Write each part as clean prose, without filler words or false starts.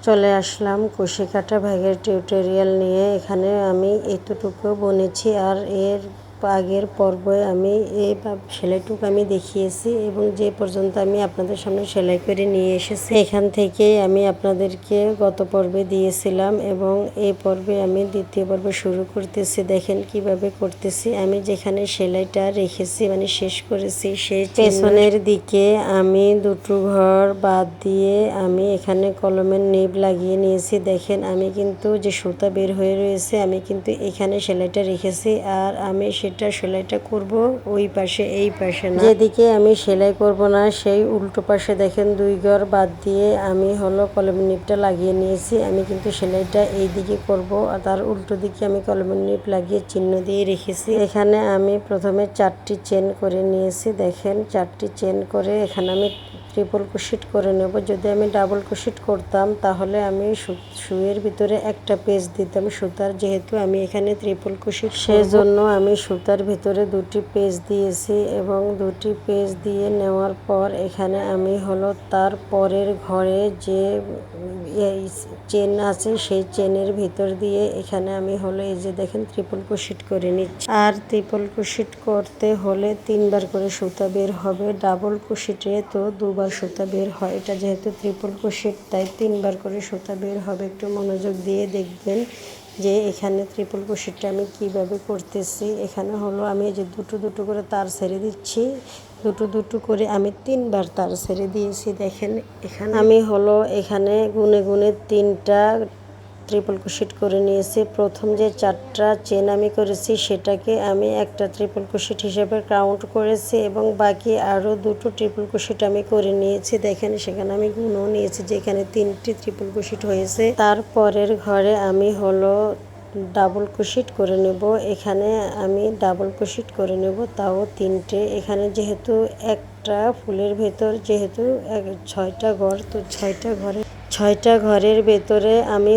চলে আসলাম কুশি কাটা ভাগের টিউটোরিয়াল নিয়ে। এখানে আমি এতটুকু বুনেছি আর এর আগের পর্বে আমি এই সেলাইটুকু আমি দেখিয়েছি এবং যে পর্যন্ত আমি আপনাদের সামনে সেলাই করে নিয়ে এসেছি এখান থেকে আমি আপনাদেরকে গত পর্বে দিয়েছিলাম এবং এই পর্বে আমি দ্বিতীয় পর্বে শুরু করতেছি। দেখেন কিভাবে করতেছি। আমি যেখানে সেলাইটা রেখেছি মানে শেষ করেছি সেই পেছনের দিকে আমি দুটো ঘর বাদ দিয়ে আমি এখানে কলমের নিব লাগিয়ে নিয়েছি। দেখেন আমি কিন্তু যে সুতা বের হয়ে রয়েছে আমি কিন্তু এখানে সেলাইটা রেখেছি আর আমি সেটা সেলাইটা করব ওই পাশে, এই পাশে না। যেদিকে আমি সেলাই করব না সেই উল্টো পাশে দেখেন দুই ঘর বাদ দিয়ে আমি কলমের নিবটা লাগিয়ে নিয়েছি। আমি কিন্তু সেলাইটা এই দিকে করব আর তার উল্টো দিকে আমি কলমের নিব লাগিয়ে চিহ্ন দিয়ে রেখেছি। এখানে আমি প্রথমে 4টি চেন করে নিয়েছি। দেখেন 4টি চেন করে এখানে আমি ট্রিপল ক্রোশেট করে নেব। যদি আমি ডাবল ক্রোশেট করতাম তাহলে আমি সুইয়ের ভিতরে একটা পেজ দিতাম সুতার, যেহেতু আমি এখানে ট্রিপল ক্রোশেট সেজন্য আমি সুতার ভিতরে 2টি পেজ দিয়েছি এবং 2টি পেজ দিয়ে নেওয়ার পর এখানে আমি তার পরের ঘরে যে চেন আছে সেই চেনের ভিতর দিয়ে এখানে আমি এই যে দেখেন ট্রিপল ক্রোশেট করে নিচ্ছি। আর ট্রিপল ক্রোশেট করতে হলে 3বার করে সুতা বের হবে। ডাবল ক্রোশেটে তো 2বার সুতা বের হয়, এটা যেহেতু ট্রিপল ক্রোশেট তাই 3বার করে সুতা বের হবে। একটু মনোযোগ দিয়ে দেখবেন যে এখানে ট্রিপল ক্রোশেটটা আমি কিভাবে করতেছি। এখানে আমি যে দুটো দুটো করে তার ছেড়ে দিচ্ছি, দুটো দুটো করে আমি 3বার তার ছেড়ে দিয়েছি। দেখেন এখানে আমি এখানে গুনে গুনে 3টা ট্রিপল ক্রোশেট করে নিয়েছি। প্রথম যে 4টা চেন আমি করেছি সেটাকে আমি একটা ট্রিপল ক্রোশেট হিসেবে কাউন্ট করেছি এবং বাকি আরও 2টো ট্রিপল ক্রোশেট আমি করে নিয়েছি। দেখেন সেখানে আমি গুণও নিয়েছি যে এখানে 3টি ট্রিপল ক্রোশেট হয়েছে। তারপরের ঘরে আমি ডাবল ক্রোশেট করে নেব। এখানে আমি ডাবল ক্রোশেট করে নেব, তাও 3টে। এখানে যেহেতু একটা ফুলের ভেতর যেহেতু 6টা ঘর, তো 6টা ঘরের ভেতরে আমি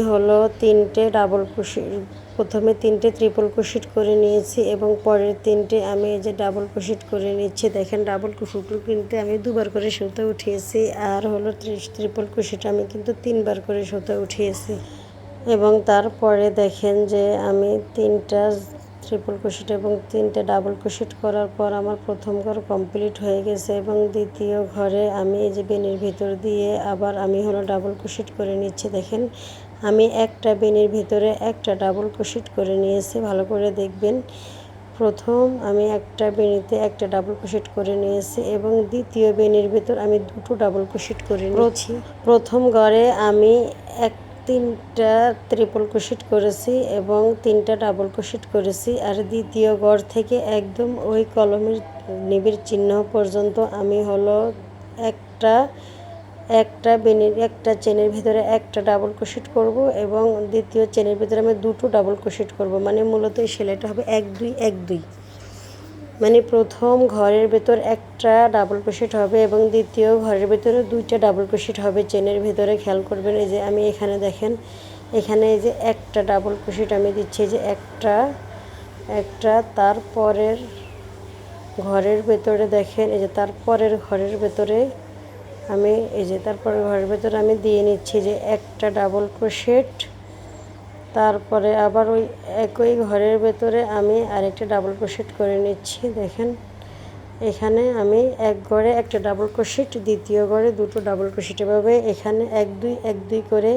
3টে ডাবল ক্রোশেট, প্রথমে 3টে ট্রিপল ক্রোশেট করে নিয়েছি এবং পরের 3টে আমি এই যে ডাবল ক্রোশেট করে নিচ্ছি। দেখেন ডাবল ক্রোশেটও কিন্তু আমি 2বার করে সুতা উঠিয়েছি আর ট্রিপল ক্রোশেট আমি কিন্তু 3বার করে সুতা উঠিয়েছি। এবং তারপরে দেখেন যে আমি 3টা ট্রিপল ক্রোশেট এবং 3টে ডাবল ক্রোশেট করার পর আমার প্রথম ঘর কমপ্লিট হয়ে গেছে এবং দ্বিতীয় ঘরে আমি এই যে বেনির ভিতর দিয়ে আবার আমি ডাবল ক্রোশেট করে নিচ্ছি। দেখেন আমি একটা বেনির ভিতরে একটা ডাবল ক্রোশেট করে নিয়েছি, ভালো করে দেখবেন। প্রথম আমি একটা বেনিতে একটা ডাবল ক্রোশেট করে নিয়েছি এবং দ্বিতীয় বেনির ভিতর আমি 2টো ডাবল ক্রোশেট করে নিয়েছি। প্রথম ঘরে আমি 3টা ট্রিপল ক্রোশেট করেছি এবং 3টা ডাবল ক্রোশেট করেছি আর দ্বিতীয় ঘর থেকে একদম ওই কলমের নিবিড় চিহ্ন পর্যন্ত আমি একটা বেনির একটা চেনের ভিতরে একটা ডাবল ক্রোশেট করব এবং দ্বিতীয় চেনের ভিতরে আমি 2টো ডাবল ক্রোশেট করব। মানে মূলত এই সেলাইটা হবে 1-2-1-2, মানে প্রথম ঘরের ভেতর একটা ডাবল ক্রোশেট হবে এবং দ্বিতীয় ঘরের ভেতরে 2টা ডাবল ক্রোশেট হবে চেনের ভিতরে। খেয়াল করবেন এই যে আমি এখানে দেখেন এখানে এই যে একটা ডাবল ক্রোশেট আমি দিচ্ছি, যে একটা তারপরের ঘরের ভেতরে দেখেন এই যে তারপরের ঘরের ভেতরে আমি এই যে তারপরের ঘরের ভেতরে আমি দিয়ে নিচ্ছি যে একটা ডাবল ক্রোশেট। তারপরে আবার ওই একই ঘরের ভেতরে আমি আরেকটা ডাবল ক্রোশেট করে নিচ্ছি। দেখেন এখানে আমি এক ঘরে একটা ডাবল ক্রোশেট, দ্বিতীয় ঘরে 2টো ডাবল ক্রোশেট, এভাবে এখানে 1-2-1-2 করে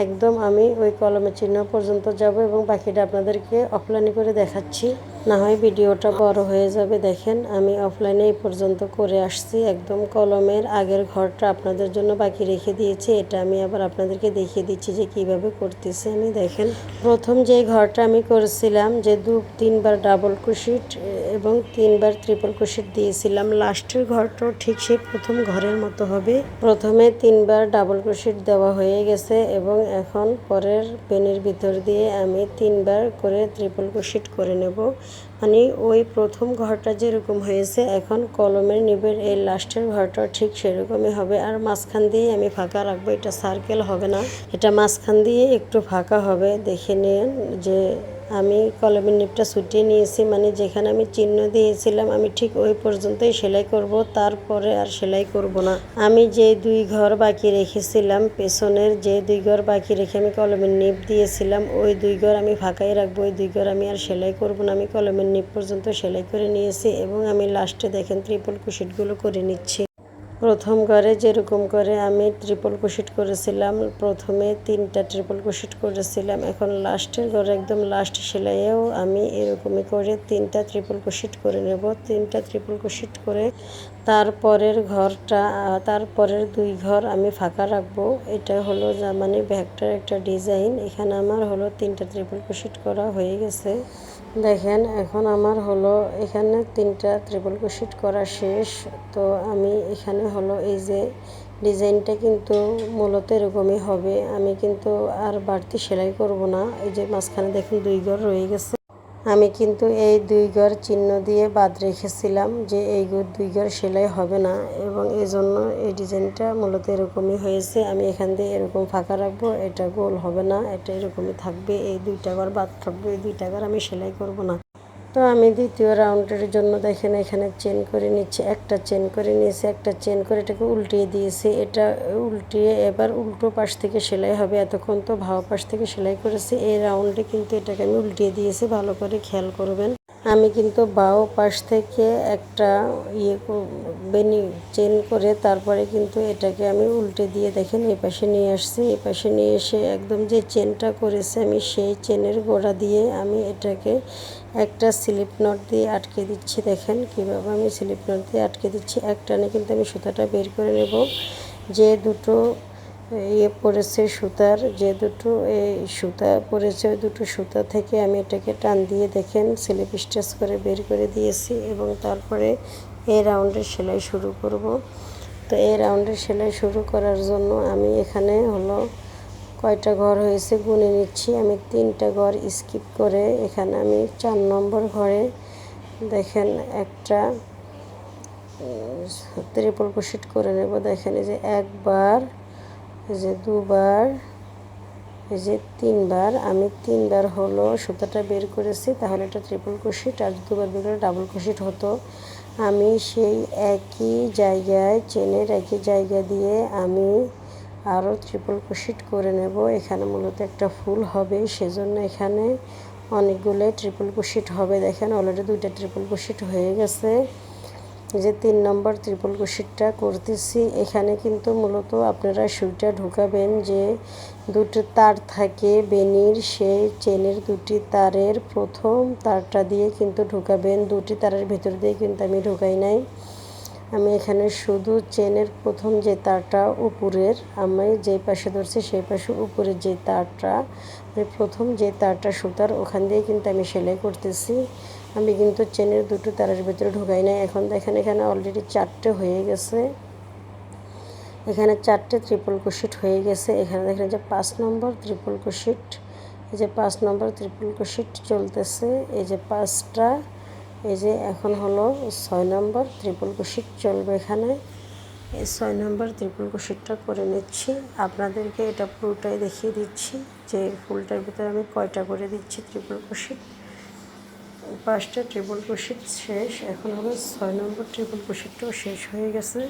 একদম আমি ওই কলমের চিহ্ন পর্যন্ত যাব এবং বাকিটা আপনাদেরকে অফলাইনে করে দেখাচ্ছি, না হয় ভিডিওটা বড় হয়ে যাবে। দেখেন আমি অফলাইনে এই পর্যন্ত করে আসছি, একদম কলমের আগের ঘরটা আপনাদের জন্য বাকি রেখে দিয়েছি। এটা আমি আবার আপনাদেরকে দেখিয়ে দিচ্ছি যে কিভাবে করতেছি আমি। দেখেন প্রথম যে ঘরটা আমি করেছিলাম যে 3বার ডাবল ক্রোশেট এবং 3বার ট্রিপল ক্রোশেট দিয়েছিলাম, লাস্টের ঘরটাও ঠিক সেই প্রথম ঘরের মতো হবে। প্রথমে 3বার ডাবল ক্রোশেট দেওয়া হয়ে গেছে এবং এখন পরের বেনির ভিতর দিয়ে আমি 3বার করে ট্রিপল ক্রোশেট করে নেব। মানে ওই প্রথম ঘরটা যেরকম হয়েছে এখন কলমের নিবের এই লাস্টের ঘরটা ঠিক সেরকমই হবে। আর মাঝখান দিয়ে আমি ফাঁকা রাখবো, এটা সার্কেল হবে না, এটা মাঝখান দিয়ে একটু ফাঁকা হবে। দেখে নিন যে আমি কলমের নিপটা ছুটিয়ে নিয়েছি, মানে যেখানে আমি চিহ্ন দিয়েছিলাম আমি ঠিক ওই পর্যন্তই সেলাই করব, তারপরে আর সেলাই করব না। আমি যে 2 ঘর বাকি রেখেছিলাম, পেছনের যে 2 ঘর বাকি রেখে আমি কলমের নিপ দিয়েছিলাম, ওই 2 ঘর আমি ফাঁকাই রাখবো। ওই 2 ঘর আমি আর সেলাই করব না। আমি কলমের নিপ পর্যন্ত সেলাই করে নিয়েছি এবং আমি লাস্টে দেখেন ট্রিপল ক্রোশেটগুলো করে নিচ্ছি। প্রথম ঘরে যেরকম করে আমি ট্রিপল ক্রোশেট করেছিলাম, প্রথমে 3টা ট্রিপল ক্রোশেট করেছিলাম, এখন লাস্টের ঘরে একদম লাস্ট সেলাইয়েও আমি এরকমই করে 3টা ট্রিপল ক্রোশেট করে নেব। 3টা ট্রিপল ক্রোশেট করে তারপরের 2 ঘর আমি ফাঁকা রাখবো। এটা হলো জামানি ব্যাগটার একটা ডিজাইন। এখানে আমার হলো 3টা ট্রিপল ক্রোশেট করা হয়ে গেছে। দেখেন এখন আমার হলো এখানে 3টা ট্রিপল ক্রোশেট করা শেষ। তো আমি এখানে হলো এই যে ডিজাইনটা কিন্তু মূলত এরকমই হবে, আমি কিন্তু আর বাড়তি সেলাই করব না। এই যে মাঝখানে দেখুন 2 ঘর রয়ে গেছে, আমি কিন্তু এই 2 ঘর চিহ্ন দিয়ে বাদ রেখেছিলাম যে এই 2 ঘর সেলাই হবে না, এবং এই জন্য এই ডিজাইনটা মূলত এরকমই হয়েছে। আমি এখান দিয়ে এরকম ফাঁকা রাখবো, এটা গোল হবে না, এটা এরকমই থাকবে। এই 2টা ঘর বাদ থাকবে, এই 2টা ঘর আমি সেলাই করব না। তো আমি দ্বিতীয় রাউন্ডের জন্য দেখেন এখানে চেন করে নিচ্ছি, একটা চেন করে নিয়েছি, একটা চেন করে এটাকে উল্টিয়ে দিয়েছি। এটা উল্টিয়ে এবার উল্টো পাশ থেকে সেলাই হবে। এতক্ষণ তো ভাও পাশ থেকে সেলাই করেছি, এই রাউন্ডে কিন্তু এটাকে আমি উল্টিয়ে দিয়েছি, ভালো করে খেয়াল করবেন। আমি কিন্তু বাও পাশ থেকে একটা বেনি চেন করে তারপরে কিন্তু এটাকে আমি উল্টে দিয়ে দেখেন এই পাশে নিয়ে আসছি। এই পাশে নিয়ে এসে একদম যে চেনটা করেছে আমি সেই চেনের গোড়া দিয়ে আমি এটাকে একটা স্লিপ নট দিয়ে আটকে দিচ্ছি। দেখেন কীভাবে আমি স্লিপ নট দিয়ে আটকে দিচ্ছি। একটানে কিন্তু আমি সুতাটা বের করে নেব। যে দুটো পড়েছে সুতার, যে দুটো এই সুতা পড়েছে ওই দুটো সুতা থেকে আমি এটাকে টান দিয়ে দেখেন স্লিপ স্টিচ করে বের করে দিয়েছি, এবং তারপরে এই রাউন্ডের সেলাই শুরু করব। তো এই রাউন্ডের সেলাই শুরু করার জন্য আমি এখানে হলো কয়টা ঘর হয়েছে গুনে নিচ্ছি। আমি 3টা ঘর স্কিপ করে এখানে আমি 4 নম্বর ঘরে দেখেন একটা ট্রিপল ক্রোশেট করে নেব। দেখেন এই যে একবার, এই যে দুবার, এই যে 3বার, আমি 3বার হলো সুতাটা বের করেছি, তাহলে এটা ট্রিপল ক্রোশেট, আর 2বার বের করে ডাবল ক্রোশেট হতো। আমি সেই একই জায়গায় চেনের একই জায়গা দিয়ে আমি আরও ট্রিপল ক্রোশেট করে নেব। এখানে মূলত একটা ফুল হবে, সেজন্য এখানে অনেকগুলো ট্রিপল ক্রোশেট হবে। দেখেন অলরেডি 2টা ট্রিপল ক্রোশেট হয়ে গেছে। যে 3 নম্বর ট্রিপল ক্রোশেটটা করতেছি, এখানে কিন্তু মূলত আপনারা সুইটা ঢুকাবেন, যে 2টো তার থাকে বেনির, সেই চেনের 2টি তারের প্রথম তারটা দিয়ে কিন্তু ঢুকাবেন। 2টি তারের ভিতর দিয়ে কিন্তু আমি ঢুকাই নাই, আমি এখানে শুধু চেনের প্রথম যে তারটা উপরের, আমি যে পাশে ধরছি সেই পাশে উপরের যে তারটা, প্রথম যে তারটা সুতার ওখান দিয়ে কিন্তু আমি সেলাই করতেছি। আমি কিন্তু চেনের 2টো তারের ভিতরে ঢুকাই নাই। এখন দেখেন এখানে অলরেডি 4টে হয়ে গেছে, এখানে 4টে ট্রিপল ক্রোশেট হয়ে গেছে। এখানে দেখেন যে 5 নম্বর ট্রিপল ক্রোশেট, এই যে 5 নম্বর ট্রিপল ক্রোশেট চলতেছে, এই যে 5টা, এই যে এখন হলো 6 নম্বর ট্রিপল ক্রোশেট চলবে। এখানে এই 6 নম্বর ট্রিপল ক্রোশেটটা করে নিচ্ছি, আপনাদেরকে এটা পুরোটাই দেখিয়ে দিচ্ছি যে ফুলটার ভিতরে আমি কয়টা করে দিচ্ছি ট্রিপল ক্রোশেট। 5টা ট্রিপল ক্রোশেট শেষ, এখন হলো 6 নম্বর ট্রিপল ক্রোশেটটাও শেষ হয়ে গেছে।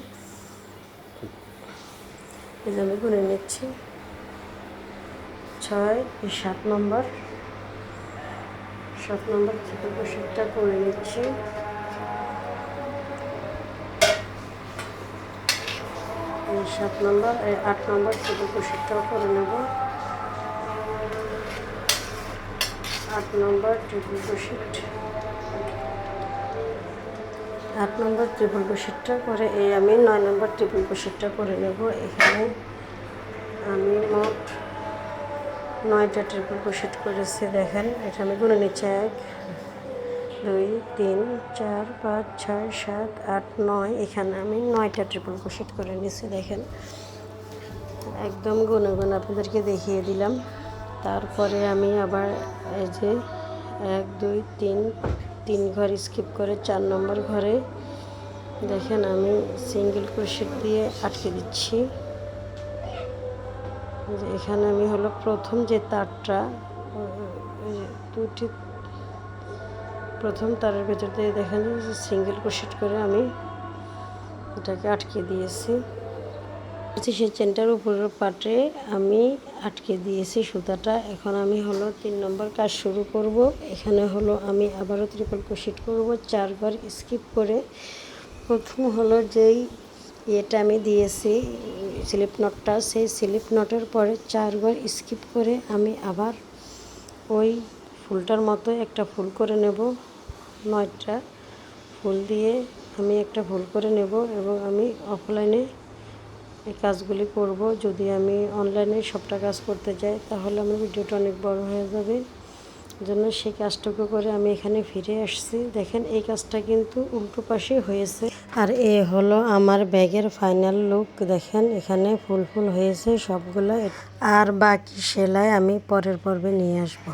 এই যে আমি গুনে নিচ্ছি 6, 7 নম্বর, 7 নম্বর ট্রিপল ক্রোশেটটা করে নিচ্ছি। এই 7 নম্বর, 8 নম্বর ট্রিপল ক্রোশেটটাও করে নেব। 8 নম্বর ট্রিপল ক্রোশেট, 8 নম্বর ট্রিপল ক্রোশেটটা করে এই আমি 9 নম্বর ট্রিপল ক্রোশেটটা করে নেব। এখানে আমি মোট 9টা ট্রিপল ক্রোশেট করেছি। দেখেন এটা আমি গুনে নিচ্ছি 1, 2, 3, 4, 5, 6, 7, 8, 9, এখানে আমি 9টা ট্রিপল ক্রোশেট করে নিয়েছি। দেখেন একদম গুনে গুনে আপনাদেরকে দেখিয়ে দিলাম। তারপরে আমি আবার এই যে 1, 2, 3 ঘর স্কিপ করে 4 নম্বর ঘরে দেখেন আমি সিঙ্গেল ক্রোশেট দিয়ে আটকে দিচ্ছি। এখানে আমি হলো প্রথম যে তারটা দুটি প্রথম তারের ভেতর দিয়ে দেখেন সিঙ্গেল ক্রোশেট করে আমি এটাকে আটকে দিয়েছি। সেই চেনটার উপরের পাটে আমি আটকে দিয়েছি সুতাটা। এখন আমি হলো 3 নম্বর কাজ শুরু করব। এখানে হলো আমি আবারও ট্রিপল ক্রোশেট করব 4 বার স্কিপ করে। প্রথম হলো যেই এটা আমি দিয়েছি স্লিপ নটটা, সেই স্লিপ নটের পরে 4 বার স্কিপ করে আমি আবার ওই ফুলটার মতো একটা ফুল করে নেব। 9টা ফুল দিয়ে আমি একটা ফুল করে নেব এবং আমি অফলাইনে এই কাজগুলি করব। যদি আমি অনলাইনে সবটা কাজ করতে যাই তাহলে আমার ভিডিওটা অনেক বড় হয়ে যাবে। জন্য সেই কাজটুকু করে আমি এখানে ফিরে আসছি। দেখেন এই কাজটা কিন্তু উল্টো পাশে হয়েছে। আর এ হলো আমার ব্যাগের ফাইনাল লুক। দেখেন এখানে ফুল ফুল হয়েছে সবগুলো। আর বাকি সেলাই আমি পরের পর্বে নিয়ে আসব।